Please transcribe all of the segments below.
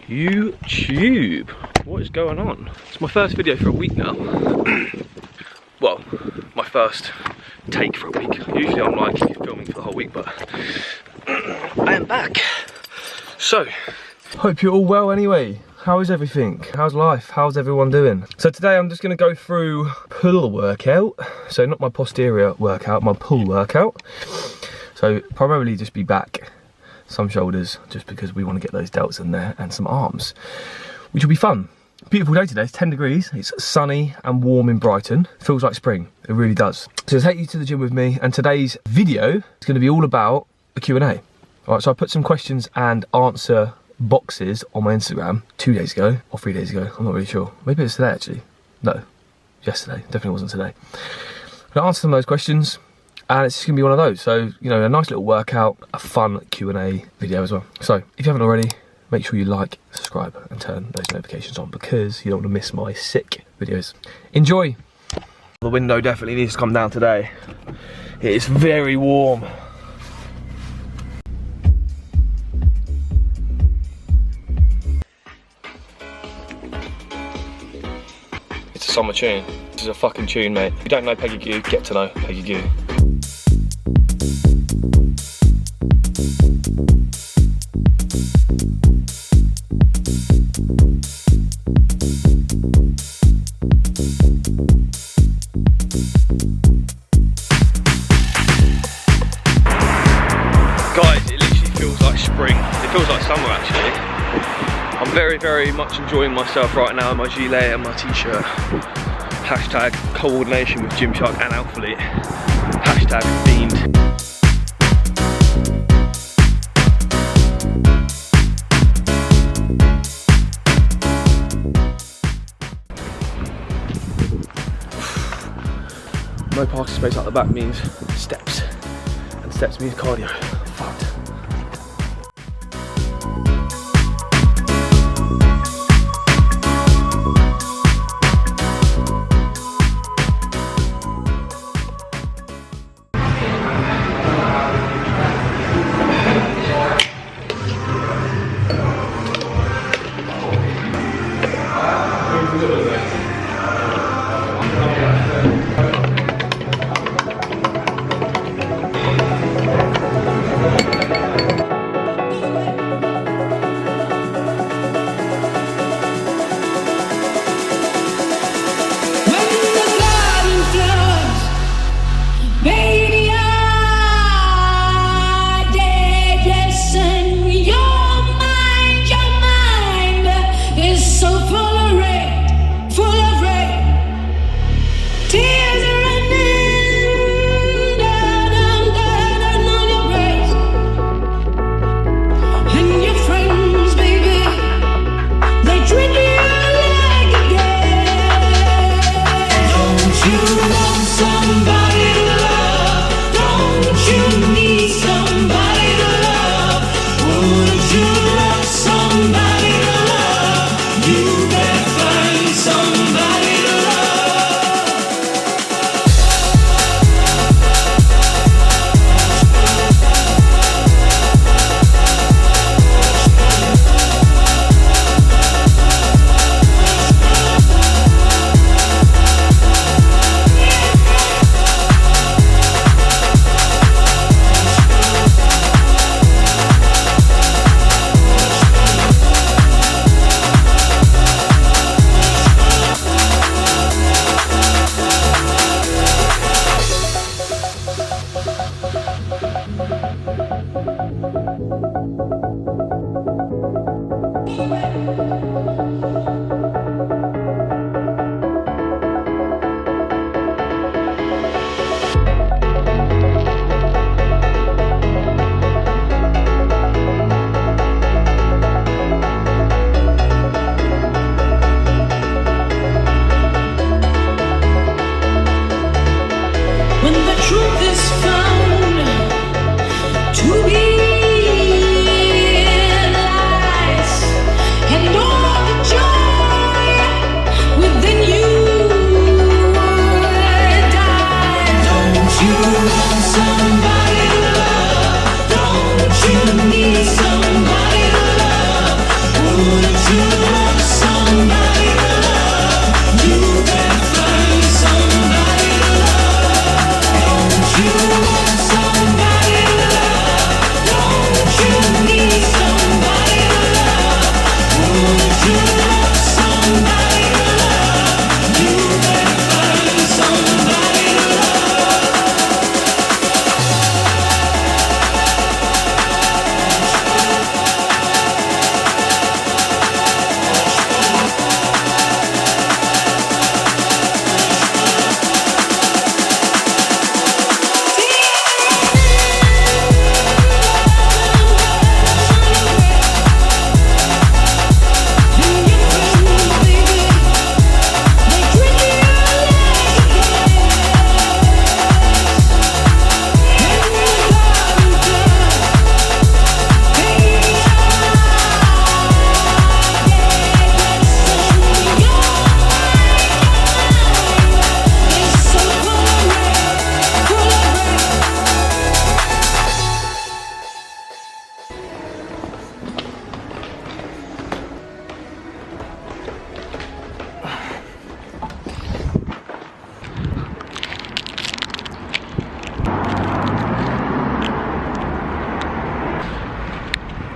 YouTube, what is going on? It's my first video for a week now. Well, my first take for a week. Usually I'm like filming for the whole week, but I am back. So, hope you're all well anyway. How is everything? How's life? How's everyone doing? So today I'm just gonna go through pull workout. So not my posterior workout, my pull workout. So primarily just be back, some shoulders, just because we want to get those delts in there, and some arms, which will be fun. Beautiful day today, it's 10 degrees, it's sunny and warm in Brighton. Feels like spring, it really does. So I'll take you to the gym with me, and today's video is going to be all about a Q&A. All right, so I put some questions and answer boxes on my Instagram 2 days ago, or 3 days ago, I'm not really sure. Maybe it's today actually. No, yesterday, definitely wasn't today. I'll answer some of those questions, and it's just gonna be one of those. So, you know, a nice little workout, a fun Q&A video as well. So, if you haven't already, make sure you like, subscribe, and turn those notifications on, because you don't want to miss my sick videos. Enjoy! The window definitely needs to come down today. It is very warm. It's a summer tune. This is a fucking tune, mate. If you don't know Peggy Goo, get to know Peggy Goo. Guys, it literally feels like spring. It feels like summer actually. I'm very, very much enjoying myself right now in my gilet and my t-shirt. Hashtag coordination with Gymshark and Alphalete. Hashtag themed. No parking space out the back means steps, and steps means cardio. Fucked.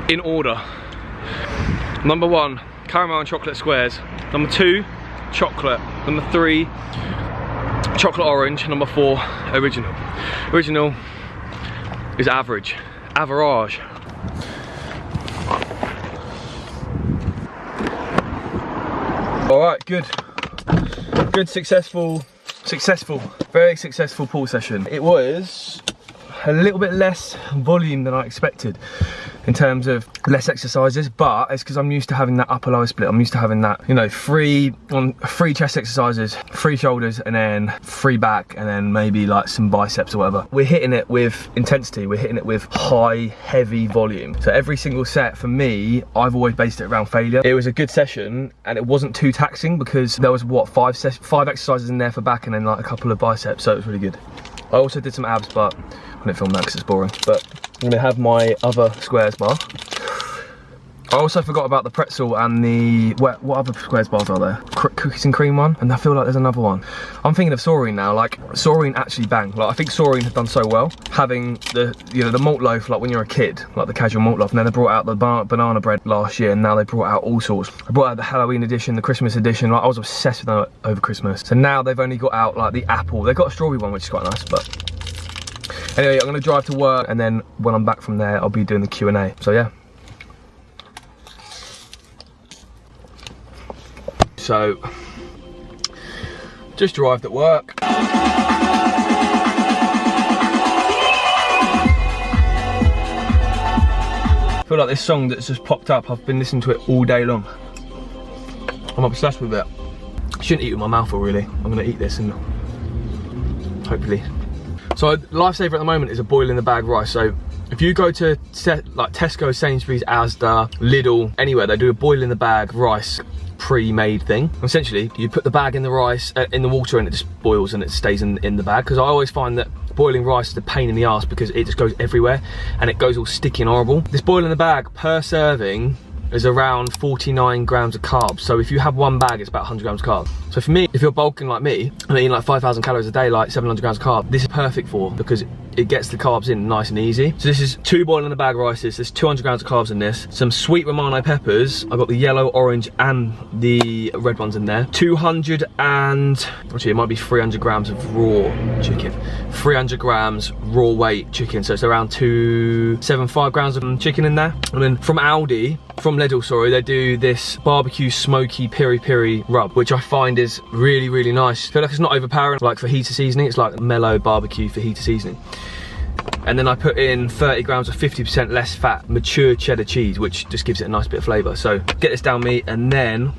In order. Number 1, caramel and chocolate squares. Number 2, chocolate. Number 3, chocolate orange. Number 4, original. Original is average. Average. Alright, good. Good, successful, very successful pull session. It was a little bit less volume than I expected in terms of less exercises, but it's because I'm used to having that upper lower split. I'm used to having that, you know, three chest exercises, 3 shoulders, and then 3 back, and then maybe like some biceps or whatever. We're hitting it with intensity, we're hitting it with high, heavy volume. So every single set for me, I've always based it around failure. It was a good session and it wasn't too taxing because there was what, 5 exercises in there for back and then like a couple of biceps, so it was really good. I also did some abs, but I didn't film that because it's boring. But I'm gonna have my other squares bar. I also forgot about the pretzel and the, what other squares bars are there? Cookies and cream one, and I feel like there's another one. I'm thinking of Soaring now, like Soaring actually bang. Like I think Soaring has done so well, having the, you know, the malt loaf like when you're a kid, like the casual malt loaf, and then they brought out the banana bread last year, and now they brought out all sorts. They brought out the Halloween edition, the Christmas edition, like I was obsessed with them over Christmas. So now they've only got out like the apple. They've got a strawberry one, which is quite nice, but anyway, I'm gonna drive to work, and then when I'm back from there, I'll be doing the Q&A, so yeah. So, just arrived at work. I feel like this song that's just popped up, I've been listening to it all day long. I'm obsessed with it. I shouldn't eat it with my mouth, really. I'm gonna eat this and hopefully. So, lifesaver at the moment is a boil in the bag rice. So, if you go to like Tesco, Sainsbury's, Asda, Lidl, anywhere, they do a boil in the bag rice pre-made thing. Essentially, you put the bag in the rice, in the water, and it just boils and it stays in the bag. Because I always find that boiling rice is a pain in the ass because it just goes everywhere and it goes all sticky and horrible. This boil in the bag per serving is around 49 grams of carbs. So if you have 1 bag, it's about 100 grams of carbs. So for me, if you're bulking like me, and eating like 5,000 calories a day, like 700 grams of carb, this is perfect for, because it gets the carbs in nice and easy. So this is 2 boil in the bag rices, there's 200 grams of carbs in this, some sweet Romano peppers, I've got the yellow, orange, and the red ones in there, 200 and, actually it might be 300 grams of raw chicken, 300 grams raw weight chicken, so it's around 275 grams of chicken in there. And then from Lidl, sorry, they do this barbecue smoky piri-piri rub, which I find is really, really nice. I feel like it's not overpowering, like fajita seasoning, it's like mellow barbecue fajita seasoning. And then I put in 30 grams of 50% less fat, mature cheddar cheese, which just gives it a nice bit of flavour. So get this down me, and then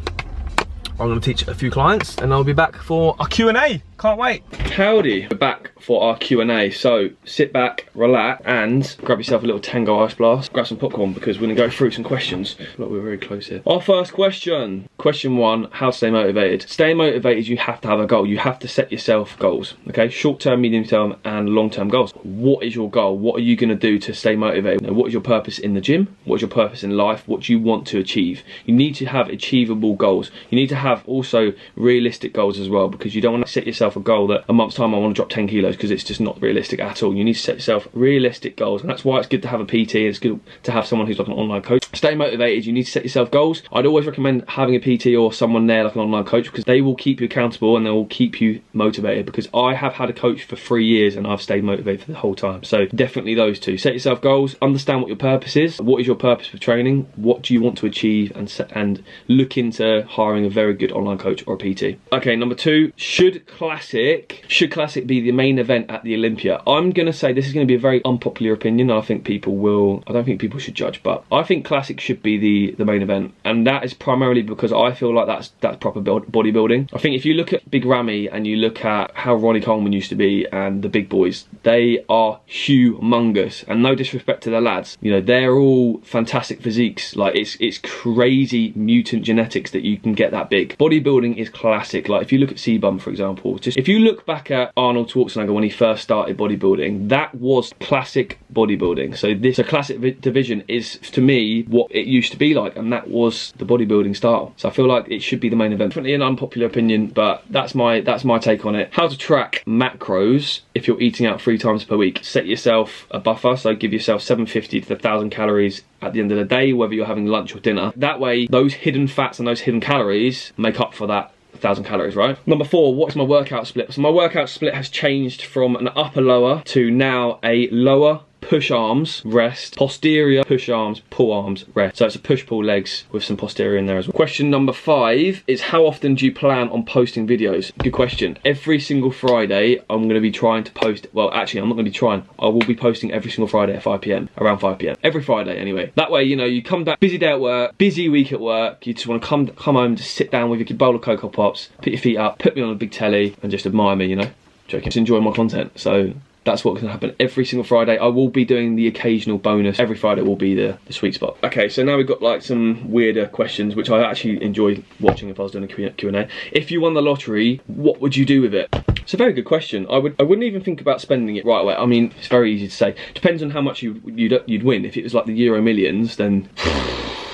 I'm gonna teach a few clients, and I'll be back for a Q&A. Can't wait. Howdy, we're back for our Q&A. So sit back, relax, and grab yourself a little Tango Ice Blast. Grab some popcorn because we're gonna go through some questions. I feel like we're very close here. Our first question. Question 1, how to stay motivated. Staying motivated, you have to have a goal. You have to set yourself goals, okay? Short-term, medium-term, and long-term goals. What is your goal? What are you gonna do to stay motivated? Now, what is your purpose in the gym? What is your purpose in life? What do you want to achieve? You need to have achievable goals. You need to have also realistic goals as well, because you don't want to set yourself a goal that a month's time I want to drop 10 kilos, because it's just not realistic at all. You need to set yourself realistic goals, and that's why it's good to have a PT. It's good to have someone who's like an online coach. Stay motivated, you need to set yourself goals. I'd always recommend having a PT or someone there like an online coach, because they will keep you accountable and they will keep you motivated, because I have had a coach for 3 years and I've stayed motivated for the whole time. So definitely those two. Set yourself goals, understand what your purpose is. What is your purpose for training? What do you want to achieve? And look into hiring a very good online coach or a PT. Okay, number 2, should Classic be the main event at the Olympia? I'm gonna say this is gonna be a very unpopular opinion. I don't think people should judge, but I think Classic should be the main event, and that is primarily because I feel like that's proper bodybuilding. I think if you look at Big Ramy and you look at how Ronnie Coleman used to be and the big boys, they are humongous, and no disrespect to the lads, you know, they're all fantastic physiques. Like it's crazy mutant genetics that you can get that big. Bodybuilding is Classic. Like if you look at C-Bum, for example, just if you look back at Arnold Schwarzenegger when he first started bodybuilding, that was Classic bodybuilding. So this Classic division is, to me, what it used to be like, and that was the bodybuilding style. So I feel like it should be the main event. Definitely an unpopular opinion, but that's my take on it. How to track macros if you're eating out 3 times per week. Set yourself a buffer, so give yourself 750 to 1,000 calories at the end of the day, whether you're having lunch or dinner. That way, those hidden fats and those hidden calories make up for that 1,000 calories, right? Number 4, what is my workout split? So my workout split has changed from an upper lower to now a lower push arms, rest, posterior push arms, pull arms, rest. So it's a push pull legs with some posterior in there as well. Question number 5 is, how often do you plan on posting videos? Good question. Every single Friday I'm going to be trying to post. Well, actually I'm not going to be trying. I will be posting every single Friday at 5 PM, around 5 PM. Every Friday anyway. That way, you know, you come back, busy day at work, busy week at work, you just want to come home, just sit down with your bowl of Cocoa Pops, put your feet up, put me on a big telly and just admire me, you know? Joking. Just enjoy my content. So that's what's going to happen every single Friday. I will be doing the occasional bonus. Every Friday will be the sweet spot. Okay, so now we've got like some weirder questions, which I actually enjoy watching if I was doing a Q&A. If you won the lottery, what would you do with it? It's a very good question. I wouldn't even think about spending it right away. I mean, it's very easy to say. Depends on how much you'd win. If it was like the Euro Millions, then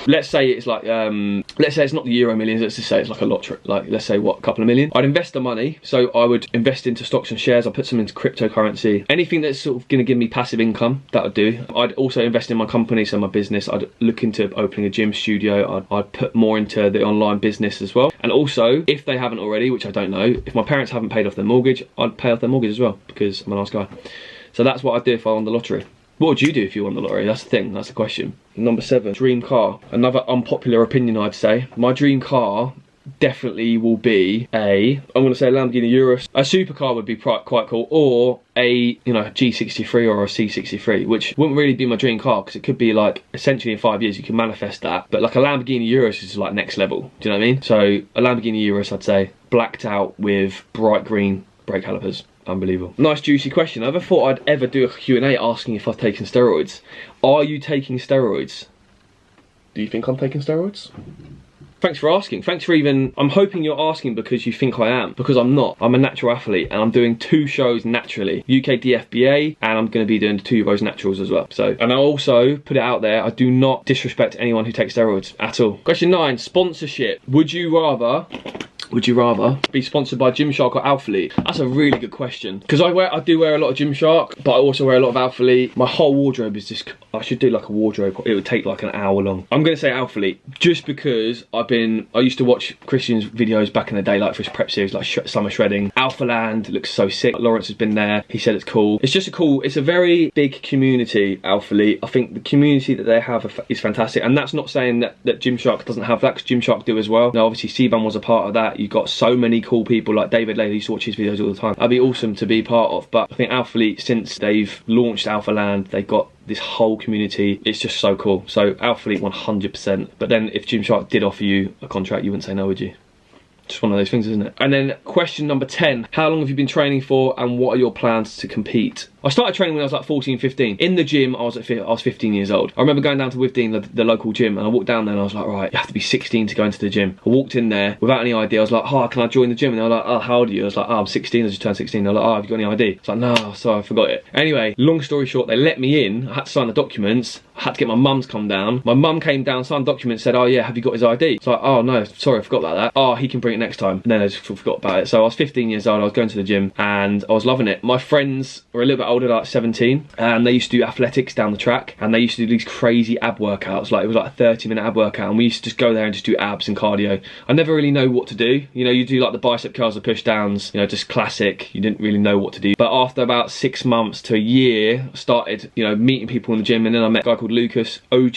let's say it's like, let's say it's not the Euro Millions, let's just say it's like a lottery, like let's say what, a couple of million. I'd invest the money, so I would invest into stocks and shares, I'd put some into cryptocurrency. Anything that's sort of gonna give me passive income, that would do. I'd also invest in my company, so my business. I'd look into opening a gym studio. I'd put more into the online business as well. And also, if they haven't already, which I don't know, if my parents haven't paid off their mortgage, I'd pay off their mortgage as well, because I'm a nice guy. So that's what I'd do if I won the lottery. What would you do if you won the lottery? That's the thing, that's the question. Number 7, dream car. Another unpopular opinion, I'd say. My dream car definitely will be I'm gonna say a Lamborghini Urus. A supercar would be quite cool, or a, you know, G63 or a C63, which wouldn't really be my dream car, because it could be like, essentially in 5 years you can manifest that, but like a Lamborghini Urus is like next level, do you know what I mean? So a Lamborghini Urus, I'd say, blacked out with bright green brake calipers. Unbelievable. Nice juicy question. I never thought I'd ever do a Q&A asking if I've taken steroids. Are you taking steroids? Do you think I'm taking steroids? Thanks for asking. Thanks for even, I'm hoping you're asking because you think I am, because I'm not. I'm a natural athlete and I'm doing 2 shows naturally. UK DFBA, and I'm going to be doing 2 of those naturals as well. So, and I also put it out there, I do not disrespect anyone who takes steroids at all. Question 9, sponsorship. Would you rather be sponsored by Gymshark or Alphalete? That's a really good question, because I do wear a lot of Gymshark, but I also wear a lot of Alphalete. My whole wardrobe is just, I should do like a wardrobe, it would take like an hour long. I'm gonna say Alphalete, just because I used to watch Christian's videos back in the day, like for his prep series, like Summer Shredding. Alphaland looks so sick. Lawrence has been there, he said it's cool. It's just it's a very big community, Alphalete. I think the community that they have is fantastic, and that's not saying that Gymshark doesn't have that, because Gymshark do as well. Now obviously C-Bum was a part of that. You've got so many cool people like David Lay, who used to watch his videos all the time. That'd be awesome to be part of. But I think Alphalete, since they've launched Alphaland, they've got this whole community. It's just so cool. So Alphalete 100%. But then if Gymshark did offer you a contract, you wouldn't say no, would you? just one of those things, isn't it? And then question number 10, how long have you been training for and what are your plans to compete? I started training when I was like 14, 15. In the gym, I was 15 years old. I remember going down to Withdean, the local gym, and I walked down there and I was like, right, you have to be 16 to go into the gym. I walked in there without any idea. I was like, oh, can I join the gym? And they were like, oh, how old are you? I was like, oh, I'm 16, I just turned 16. They were like, oh, have you got any ID? It's like, no, sorry, I forgot it. Anyway, long story short, they let me in. I had to sign the documents. I had to get my mum to come down. My mum came down, signed the document, said, oh yeah, have you got his ID? It's like, oh no, sorry, I forgot about that. Oh, he can bring it next time. And then I just forgot about it. So I was 15 years old, I was going to the gym and I was loving it. My friends were a little bit older, like 17, and they used to do athletics down the track, and they used to do these crazy ab workouts. Like, it was like a 30-minute ab workout, and we used to just go there and just do abs and cardio. I never really know what to do. You know, you do like the bicep curls, the push downs, you know, just classic. You didn't really know what to do. But after about 6 months to a year, I started, you know, meeting people in the gym, and then I met a guy called Lucas, OG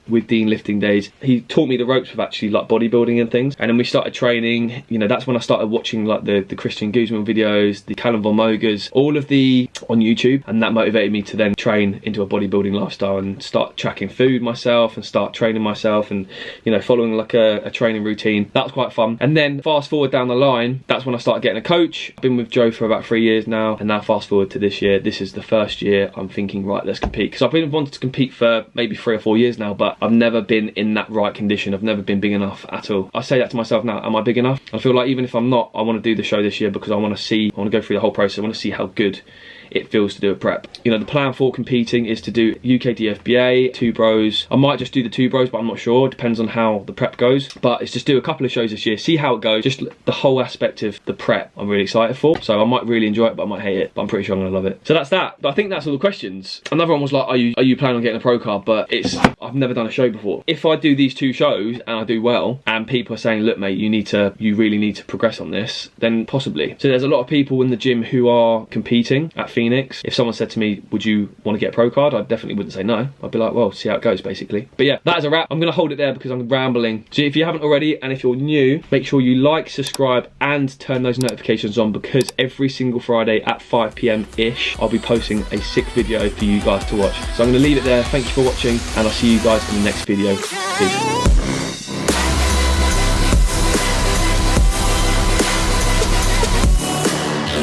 Withdean lifting days. He taught me the ropes of actually like bodybuilding and things, and then we started training. You know, that's when I started watching like the Christian Guzman videos, the Callum Von Mogas, all of the on YouTube, and that motivated me to then train into a bodybuilding lifestyle and start tracking food myself and start training myself and, you know, following like a training routine. That was quite fun. And then fast forward down the line, that's when I started getting a coach. I've been with Joe for about 3 years now, and now fast forward to this year, this is the first year I'm thinking, right, let's compete, because I've been wanting to compete for maybe 3 or 4 years now, but I've never been in that right condition. I've never been big enough at all. I say that to myself now, am I big enough? I feel like even if I'm not, I want to do the show this year because I want to go through the whole process. I want to see how good it feels to do a prep. You know, the plan for competing is to do UK DFBA, 2 bros. I might just do the 2 bros, but I'm not sure. It depends on how the prep goes. But it's just do a couple of shows this year, see how it goes. Just the whole aspect of the prep I'm really excited for. So I might really enjoy it, but I might hate it. But I'm pretty sure I'm gonna love it. So that's that. But I think that's all the questions. Another one was like, are you planning on getting a pro card? But I've never done a show before. If I do these 2 shows and I do well, and people are saying, look mate, you really need to progress on this, then possibly. So there's a lot of people in the gym who are competing at Phoenix. If someone said to me, would you want to get a pro card? I definitely wouldn't say no. I'd be like, well, see how it goes, basically. But yeah, that is a wrap. I'm going to hold it there because I'm rambling. So if you haven't already, and if you're new, make sure you like, subscribe, and turn those notifications on, because every single Friday at 5 PM-ish, I'll be posting a sick video for you guys to watch. So I'm going to leave it there. Thank you for watching, and I'll see you guys in the next video. Peace.